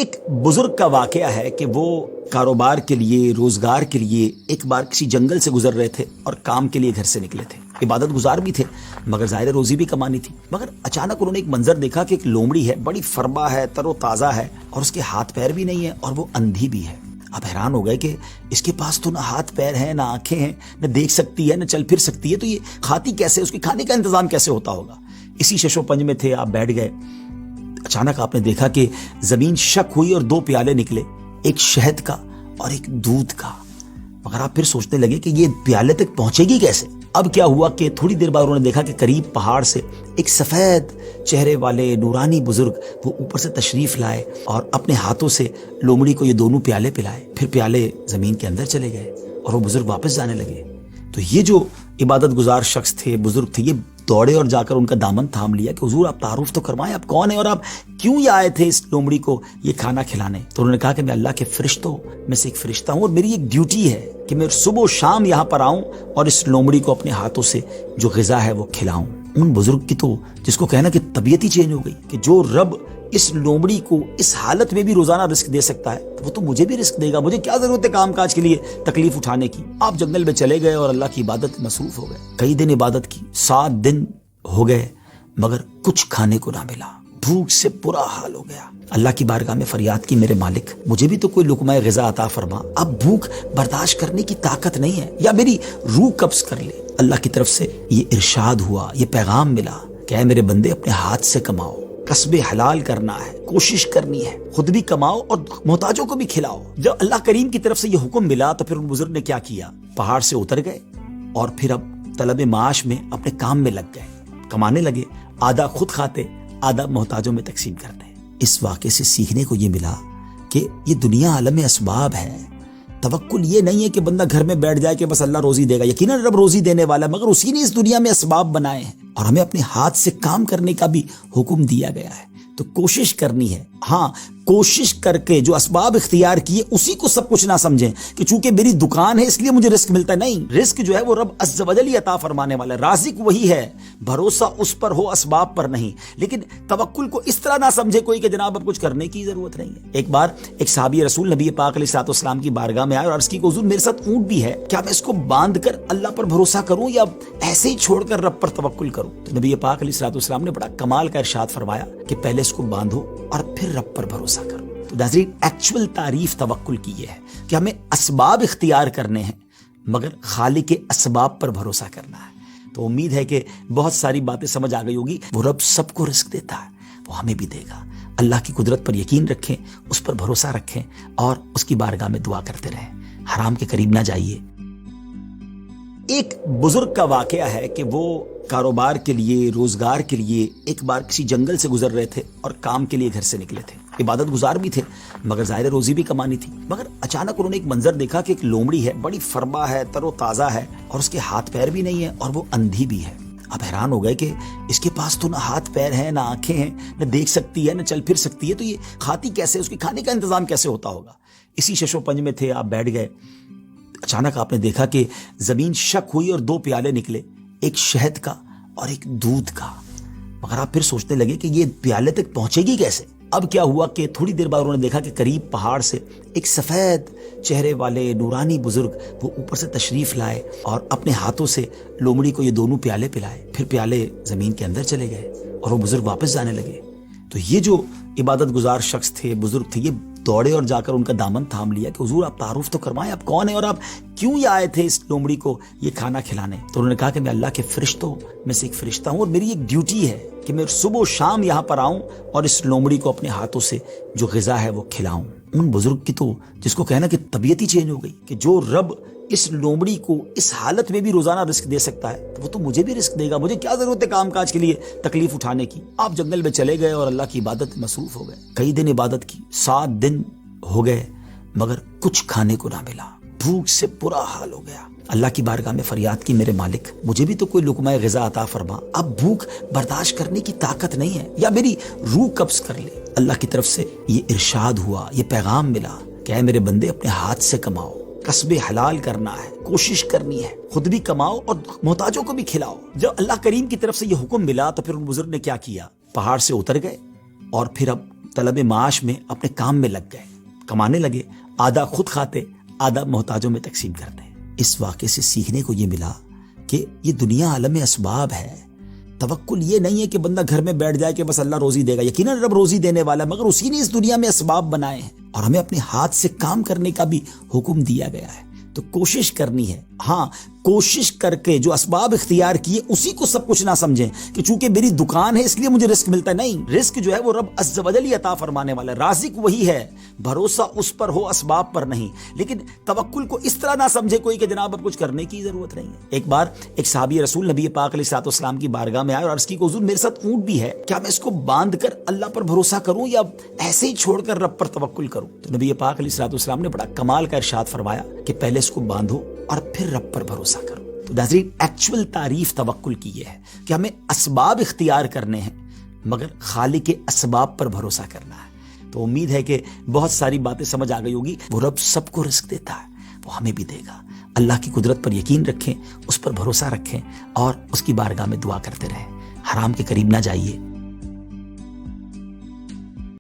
ایک بزرگ کا واقعہ ہے کہ وہ کاروبار کے لیے، روزگار کے لیے ایک بار کسی جنگل سے گزر رہے تھے اور کام کے لیے گھر سے نکلے تھے۔ عبادت گزار بھی تھے مگر ظاہر روزی بھی کمانی تھی۔ مگر اچانک انہوں نے ایک منظر دیکھا کہ ایک لومڑی ہے، بڑی فربا ہے، تر و تازہ ہے، اور اس کے ہاتھ پیر بھی نہیں ہے اور وہ اندھی بھی ہے۔ اب حیران ہو گئے کہ اس کے پاس تو نہ ہاتھ پیر ہیں، نہ آنکھیں ہیں، نہ دیکھ سکتی ہے، نہ چل پھر سکتی ہے، تو یہ کھاتی کیسے؟ اس کے کھانے کا انتظام کیسے ہوتا ہوگا؟ اسی شش و پنج میں تھے، آپ بیٹھ گئے۔ اچانک آپ نے دیکھا کہ زمین شک ہوئی اور دو پیالے نکلے، ایک شہد کا اور ایک دودھ کا۔ مگر آپ پھر سوچنے لگے کہ یہ پیالے تک پہنچے گی کیسے؟ اب کیا ہوا کہ تھوڑی دیر بعد انہوں نے دیکھا کہ قریب پہاڑ سے ایک سفید چہرے والے نورانی بزرگ وہ اوپر سے تشریف لائے اور اپنے ہاتھوں سے لومڑی کو یہ دونوں پیالے پلائے۔ پھر پیالے زمین کے اندر چلے گئے اور وہ بزرگ واپس جانے لگے۔ تو یہ جو عبادت گزار شخص تھے، بزرگ تھے، یہ دوڑے اور جا کر ان کا دامن تھام لیا کہ حضور آپ تعارف تو کرمائیں، آپ کون ہیں اور آپ کیوں یہ آئے تھے اس لومڑی کو یہ کھانا کھلانے؟ تو انہوں نے کہا کہ میں اللہ کے فرشتوں میں سے ایک فرشتہ ہوں اور میری ایک ڈیوٹی ہے کہ میں صبح و شام یہاں پر آؤں اور اس لومڑی کو اپنے ہاتھوں سے جو غذا ہے وہ کھلاؤں۔ ان بزرگ کی تو جس کو کہنا کہ طبیعت ہی چینج ہو گئی کہ جو رب اس لومڑی کو اس حالت میں بھی روزانہ رزق دے سکتا ہے وہ تو مجھے بھی رزق دے گا، مجھے کیا ضرورت ہے کام کاج کے لیے تکلیف اٹھانے کی۔ آپ جنگل میں چلے گئے اور اللہ کی عبادت میں مصروف ہو گئے۔ کئی دن عبادت کی، 7 دن ہو گئے مگر کچھ کھانے کو نہ ملا، بھوک سے برا حال ہو گیا۔ اللہ کی بارگاہ میں فریاد کی، میرے مالک مجھے بھی تو کوئی لقمہ غذا عطا فرما، اب بھوک برداشت کرنے کی طاقت نہیں ہے، یا میری روح قبض کر لے۔ اللہ کی طرف سے یہ ارشاد ہوا، یہ پیغام ملا کہ اے میرے بندے اپنے ہاتھ سے کماؤ، کسب حلال کرنا ہے، کوشش کرنی ہے، خود بھی کماؤ اور محتاجوں کو بھی کھلاؤ۔ جب اللہ کریم کی طرف سے یہ حکم ملا تو پھر ان بزرگ نے کیا کیا؟ پہاڑ سے اتر گئے اور پھر اب طلب معاش میں اپنے کام میں لگ گئے، کمانے لگے، آدھا خود کھاتے، آدھا محتاجوں میں تقسیم کرتے۔ اس واقعے سے سیکھنے کو یہ ملا کہ یہ دنیا عالم اسباب ہے، توکل یہ نہیں ہے کہ بندہ گھر میں بیٹھ جائے کہ بس اللہ روزی دے گا۔ یقیناً رب روزی دینے والا ہے مگر اسی نے اس دنیا میں اسباب بنائے ہیں اور ہمیں اپنے ہاتھ سے کام کرنے کا بھی حکم دیا گیا ہے، تو کوشش کرنی ہے۔ ہاں، کوشش کر کے جو اسباب اختیار کیے اسی کو سب کچھ نہ سمجھیں کہ چونکہ میری دکان ہے اس لیے مجھے رزق ملتا ہے۔ نہیں، رزق جو ہے وہ رب عز و جل ہی عطا فرمانے والا ہے، رازق وہی ہے، بھروسہ اس پر ہو، اسباب پر نہیں۔ لیکن توکل کو اس طرح نہ سمجھے کوئی کہ جناب اب کچھ کرنے کی ضرورت نہیں ہے۔ ایک بار ایک صحابی رسول نبی پاک علیہ الصلوۃ والسلام کی بارگاہ میں آئے اور عرض کی کہ حضور میرے ساتھ اونٹ بھی ہے، کیا میں اس کو باندھ کر اللہ پر بھروسہ کروں یا ایسے ہی چھوڑ کر رب پر توکل کروں؟ تو نبی پاک علیہ الصلوۃ والسلام نے بڑا کمال کا ارشاد فرمایا کہ پہلے اس کو باندھو اور پھر رب پر بھروسہ کرو۔ تو ناظرین، ایکچول تعریف توکل کی یہ ہے کہ ہمیں اسباب اختیار کرنے ہیں مگر خالق کے اسباب پر بھروسہ کرنا ہے۔ تو امید ہے کہ بہت ساری باتیں سمجھ آ گئی ہوگی۔ وہ رب سب کو رزق دیتا ہے، وہ ہمیں بھی دے گا۔ اللہ کی قدرت پر یقین رکھیں، اس پر بھروسہ رکھیں اور اس کی بارگاہ میں دعا کرتے رہیں، حرام کے قریب نہ جائیے۔ ایک بزرگ کا واقعہ ہے کہ وہ کاروبار کے لیے، روزگار کے لیے ایک بار کسی جنگل سے گزر رہے تھے اور کام کے لیے گھر سے نکلے تھے۔ عبادت گزار بھی تھے مگر ظاہر روزی بھی کمانی تھی۔ مگر اچانک انہوں نے ایک منظر دیکھا کہ ایک لومڑی ہے، بڑی فربا ہے، تر و تازہ ہے، اور اس کے ہاتھ پیر بھی نہیں ہے اور وہ اندھی بھی ہے۔ اب حیران ہو گئے کہ اس کے پاس تو نہ ہاتھ پیر ہیں، نہ آنکھیں ہیں، نہ دیکھ سکتی ہے، نہ چل پھر سکتی ہے، تو یہ کھاتی کیسے؟ اس کے کھانے کا انتظام کیسے ہوتا ہوگا؟ اسی شش و پنج میں تھے، آپ بیٹھ گئے۔ اچانک آپ نے دیکھا کہ زمین شک ہوئی اور دو پیالے نکلے، ایک شہد کا اور ایک دودھ کا۔ مگر آپ پھر سوچنے لگے کہ یہ پیالے تک پہنچے گی کیسے؟ اب کیا ہوا کہ تھوڑی دیر بعد انہوں نے دیکھا کہ قریب پہاڑ سے ایک سفید چہرے والے نورانی بزرگ وہ اوپر سے تشریف لائے اور اپنے ہاتھوں سے لومڑی کو یہ دونوں پیالے پلائے۔ پھر پیالے زمین کے اندر چلے گئے اور وہ بزرگ واپس جانے لگے۔ تو یہ جو عبادت گزار شخص تھے، بزرگ تھے، یہ دوڑے اور جا کر ان کا دامن تھام لیا کہ حضور آپ تعارف تو کرمائیں، آپ کون ہیں اور آپ کیوں یہ آئے تھے اس لومڑی کو یہ کھانا کھلانے؟ تو انہوں نے کہا کہ میں اللہ کے فرشتوں میں سے ایک فرشتہ ہوں اور میری ایک ڈیوٹی ہے کہ میں صبح و شام یہاں پر آؤں اور اس لومڑی کو اپنے ہاتھوں سے جو غذا ہے وہ کھلاؤں۔ ان بزرگ کی تو جس کو کہنا کہ طبیعت ہی چینج ہو گئی کہ جو رب اس لومڑی کو اس حالت میں بھی روزانہ رزق دے سکتا ہے وہ تو مجھے بھی رزق دے گا، مجھے کیا ضرورت ہے کام کاج کے لیے تکلیف اٹھانے کی۔ آپ جنگل میں چلے گئے اور اللہ کی عبادت میں مصروف ہو گئے۔ کئی دن عبادت کی، 7 دن ہو گئے مگر کچھ کھانے کو نہ ملا، بھوک سے برا حال ہو گیا۔ اللہ کی بارگاہ میں فریاد کی، میرے مالک مجھے بھی تو کوئی لقمہ غذا عطا فرما، اب بھوک برداشت کرنے کی طاقت نہیں ہے، یا میری روح قبض کر لے۔ اللہ کی طرف سے یہ ارشاد ہوا، یہ پیغام ملا کہ اے میرے بندے اپنے ہاتھ سے کماؤ، کسب حلال کرنا ہے، کوشش کرنی ہے، خود بھی کماؤ اور محتاجوں کو بھی کھلاؤ۔ جب اللہ کریم کی طرف سے یہ حکم ملا تو پھر ان بزرگ نے کیا کیا؟ پہاڑ سے اتر گئے اور پھر اب طلب معاش میں اپنے کام میں لگ گئے، کمانے لگے، آدھا خود کھاتے، آدھا محتاجوں میں تقسیم کرتے۔ اس واقعے سے سیکھنے کو یہ ملا کہ یہ دنیا عالم اسباب ہے۔ توکل یہ نہیں ہے کہ بندہ گھر میں بیٹھ جائے کہ بس اللہ روزی دے گا، یقیناً رب روزی دینے والا، مگر اسی نے اس دنیا میں اسباب بنائے ہیں اور ہمیں اپنے ہاتھ سے کام کرنے کا بھی حکم دیا گیا ہے۔ تو کوشش کرنی ہے، ہاں کوشش کر کے جو اسباب اختیار کیے اسی کو سب کچھ نہ سمجھیں کہ چونکہ میری دکان ہے اس لیے مجھے رزق ملتا ہے۔ نہیں، رزق جو ہے وہ رب عز و جل عطا فرمانے والا ہے، رازق وہی ہے، بھروسہ اس پر ہو، اسباب پر نہیں۔ لیکن توکل کو اس طرح نہ سمجھے کوئی کہ جناب اب کچھ کرنے کی ضرورت نہیں ہے۔ ایک بار ایک صحابی رسول نبی پاک علیہ الصلوۃ والسلام کی بارگاہ میں آئے اور عرض کی کہ حضور میرے ساتھ اونٹ بھی ہے، کیا میں اس کو باندھ کر اللہ پر بھروسہ کروں یا ایسے ہی چھوڑ کر رب پر توکل کروں؟ تو نبی پاک علیہ الصلوۃ والسلام نے بڑا کمال کا ارشاد فرمایا کہ پہلے اس کو باندھو اور پھر رب پر بھروسہ کرو۔ تو ناظرین، ایکچول تعریف توکل کی یہ ہے کہ ہمیں اسباب اختیار کرنے ہیں مگر خالق کے اسباب پر بھروسہ کرنا ہے۔ تو امید ہے کہ بہت ساری باتیں سمجھ آ گئی ہوگی۔ وہ رب سب کو رزق دیتا ہے، وہ ہمیں بھی دے گا۔ اللہ کی قدرت پر یقین رکھیں، اس پر بھروسہ رکھیں اور اس کی بارگاہ میں دعا کرتے رہیں۔ حرام کے قریب نہ جائیے،